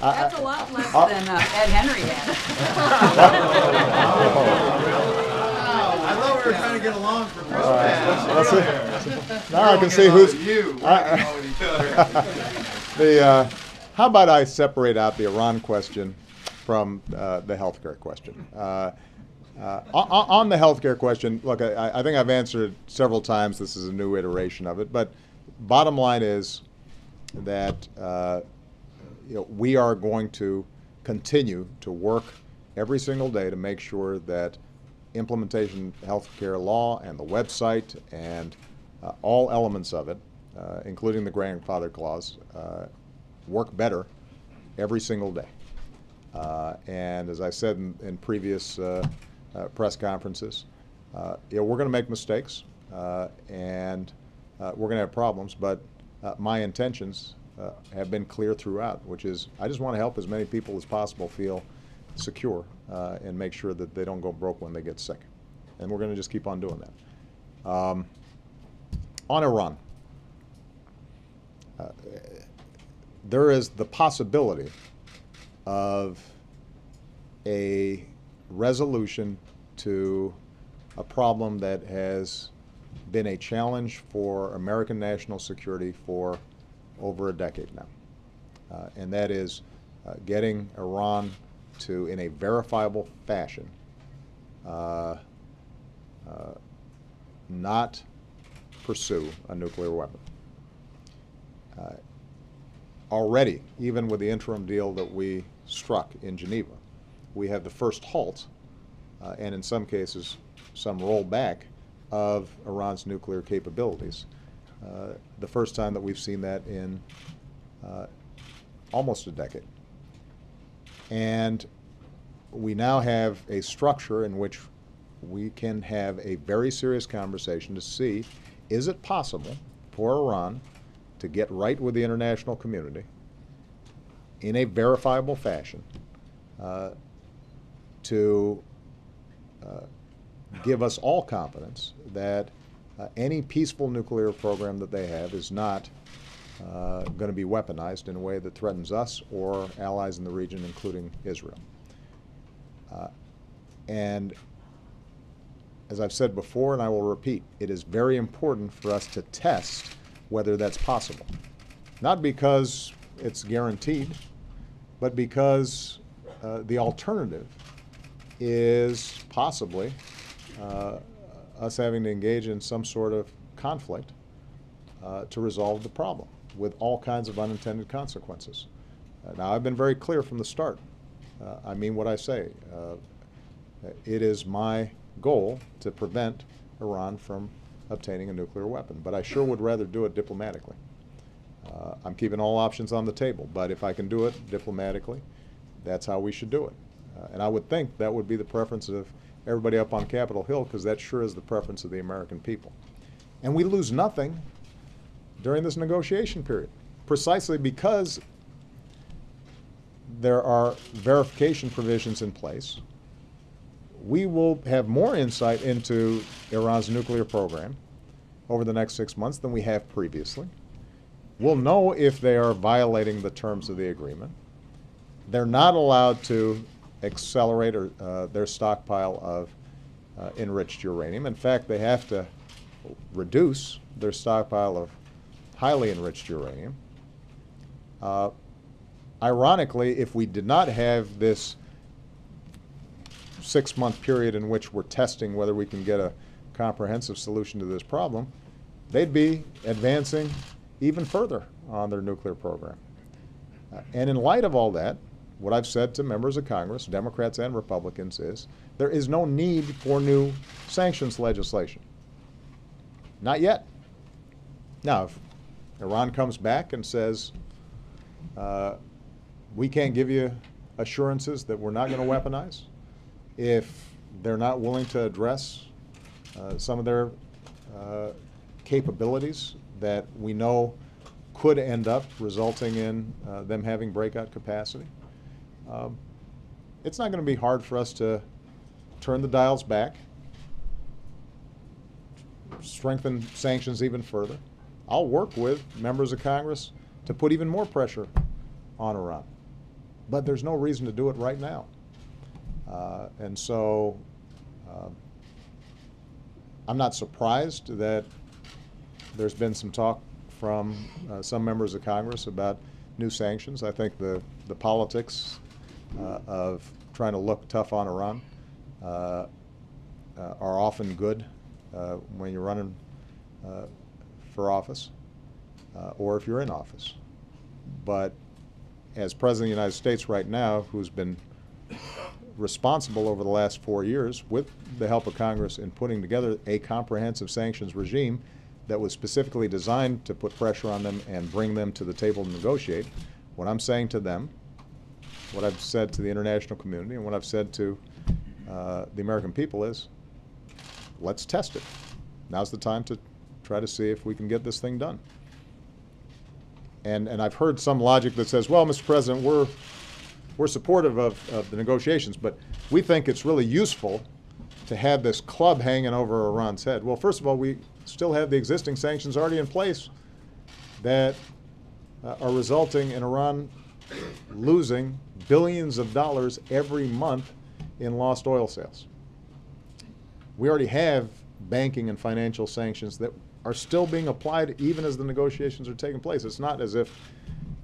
That's a lot less than Ed Henry had. I thought we were trying to get along for Christmas. Let's see. Now I can see who's... How about I separate out the Iran question from the healthcare question? On the healthcare question, look, I think I've answered it several times. This is a new iteration of it. But bottom line is that we are going to continue to work every single day to make sure that implementation healthcare law and the website and all elements of it, including the grandfather clause, work better every single day. And as I said in previous press conferences, we're going to make mistakes and we're going to have problems, but my intentions have been clear throughout, which is I just want to help as many people as possible feel secure and make sure that they don't go broke when they get sick. And we're going to just keep on doing that. On Iran, there is the possibility of a resolution to a problem that has been a challenge for American national security for over a decade now. And that is getting Iran to, in a verifiable fashion, not pursue a nuclear weapon. Already, even with the interim deal that we struck in Geneva, we have the first halt, and in some cases, some rollback of Iran's nuclear capabilities. The first time that we've seen that in almost a decade. And we now have a structure in which we can have a very serious conversation to see, is it possible for Iran to get right with the international community in a verifiable fashion to give us all confidence that any peaceful nuclear program that they have is not going to be weaponized in a way that threatens us or allies in the region, including Israel. And as I've said before, and I will repeat, it is very important for us to test whether that's possible. Not because it's guaranteed, but because the alternative is possibly us having to engage in some sort of conflict to resolve the problem with all kinds of unintended consequences. Now, I've been very clear from the start. I mean what I say. It is my goal to prevent Iran from obtaining a nuclear weapon, but I sure would rather do it diplomatically. I'm keeping all options on the table, but if I can do it diplomatically, that's how we should do it. And I would think that would be the preference of everybody up on Capitol Hill, because that sure is the preference of the American people. And we lose nothing during this negotiation period, precisely because there are verification provisions in place. We will have more insight into Iran's nuclear program over the next 6 months than we have previously. We'll know if they are violating the terms of the agreement. They're not allowed to accelerate their stockpile of enriched uranium. In fact, they have to reduce their stockpile of highly enriched uranium. Ironically, if we did not have this 6-month period in which we're testing whether we can get a comprehensive solution to this problem, they'd be advancing even further on their nuclear program. And in light of all that, what I've said to members of Congress, Democrats and Republicans, is there is no need for new sanctions legislation. Not yet. Now, if Iran comes back and says, we can't give you assurances that we're not going to weaponize, if they're not willing to address some of their capabilities that we know could end up resulting in them having breakout capacity, it's not going to be hard for us to turn the dials back, strengthen sanctions even further. I'll work with members of Congress to put even more pressure on Iran. But there's no reason to do it right now. And so I'm not surprised that there's been some talk from some members of Congress about new sanctions. I think the politics of trying to look tough on Iran are often good when you're running for office or if you're in office. But as President of the United States right now, who's been responsible over the last 4 years with the help of Congress in putting together a comprehensive sanctions regime that was specifically designed to put pressure on them and bring them to the table to negotiate, what I'm saying to them, what I've said to the international community, and what I've said to the American people is, let's test it. Now's the time to try to see if we can get this thing done. And I've heard some logic that says, well, Mr. President, we're supportive of the negotiations, but we think it's really useful to have this club hanging over Iran's head. Well, first of all, we still have the existing sanctions already in place that are resulting in Iran losing billions of dollars every month in lost oil sales. We already have banking and financial sanctions that are still being applied even as the negotiations are taking place. It's not as if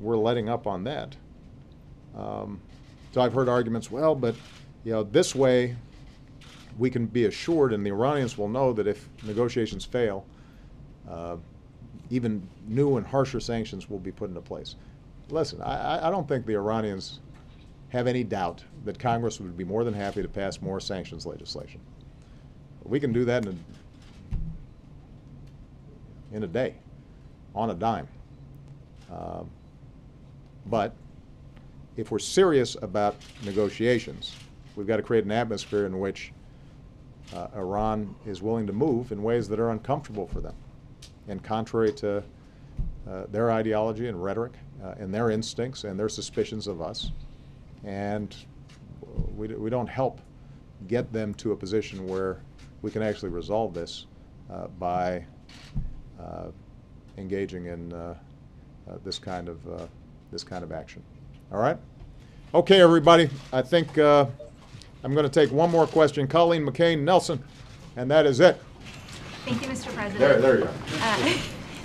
we're letting up on that. So I've heard arguments, well, but this way we can be assured, and the Iranians will know that if negotiations fail, even new and harsher sanctions will be put into place. Listen, I don't think the Iranians have any doubt that Congress would be more than happy to pass more sanctions legislation. We can do that in a day, on a dime. But if we're serious about negotiations, we've got to create an atmosphere in which Iran is willing to move in ways that are uncomfortable for them and contrary to their ideology and rhetoric and their instincts and their suspicions of us. And we don't help get them to a position where we can actually resolve this by engaging in this kind of action. All right? Okay, everybody. I think I'm going to take one more question. Colleen McCain Nelson, and that is it. Thank you, Mr. President. There you go.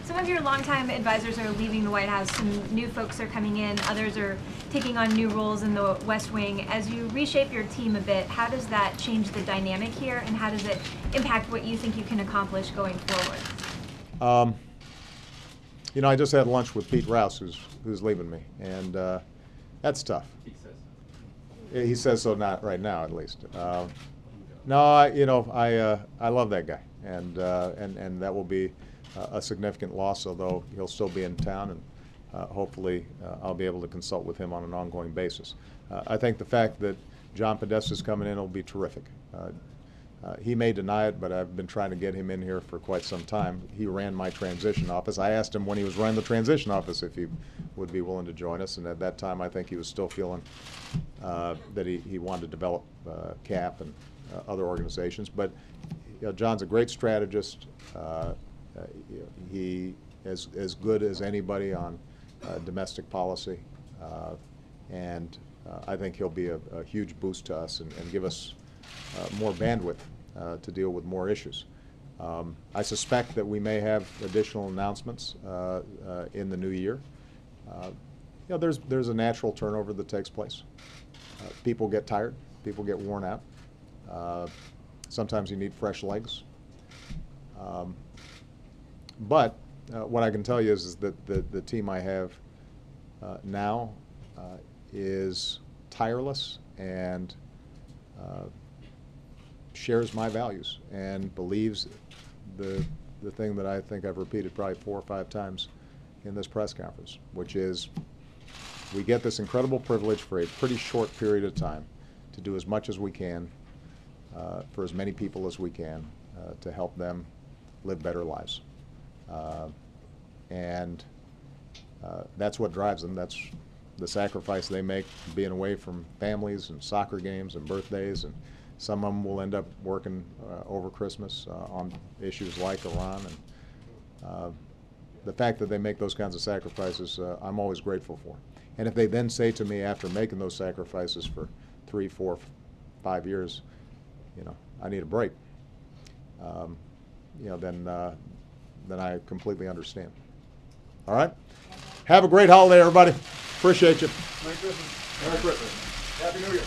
Some of your longtime advisors are leaving the White House. Some new folks are coming in. Others are taking on new roles in the West Wing. As you reshape your team a bit, how does that change the dynamic here, and how does it impact what you think you can accomplish going forward? I just had lunch with Pete Rouse, who's leaving me, and that's tough. He says so, not right now, at least. No, I love that guy, and that will be a significant loss, although he'll still be in town, and hopefully I'll be able to consult with him on an ongoing basis. I think the fact that John Podesta's coming in will be terrific. He may deny it, but I've been trying to get him in here for quite some time. He ran my transition office. I asked him when he was running the transition office if he would be willing to join us, and at that time I think he was still feeling that he wanted to develop CAP and other organizations. But John's a great strategist. He is as good as anybody on domestic policy, and I think he'll be a huge boost to us and give us more bandwidth to deal with more issues. I suspect that we may have additional announcements in the new year. There's a natural turnover that takes place. People get tired. People get worn out. Sometimes you need fresh legs. But what I can tell you is that the team I have now is tireless and shares my values and believes the thing that I think I've repeated probably 4 or 5 times in this press conference, which is we get this incredible privilege for a pretty short period of time to do as much as we can for as many people as we can to help them live better lives. And that's what drives them. That's the sacrifice they make being away from families and soccer games and birthdays, and some of them will end up working over Christmas on issues like Iran. And the fact that they make those kinds of sacrifices, I'm always grateful for. And if they then say to me after making those sacrifices for 3, 4, 5 years, you know, I need a break, you know, then I completely understand. All right? Have a great holiday, everybody. Appreciate you. Merry Christmas. Merry Christmas. Happy New Year.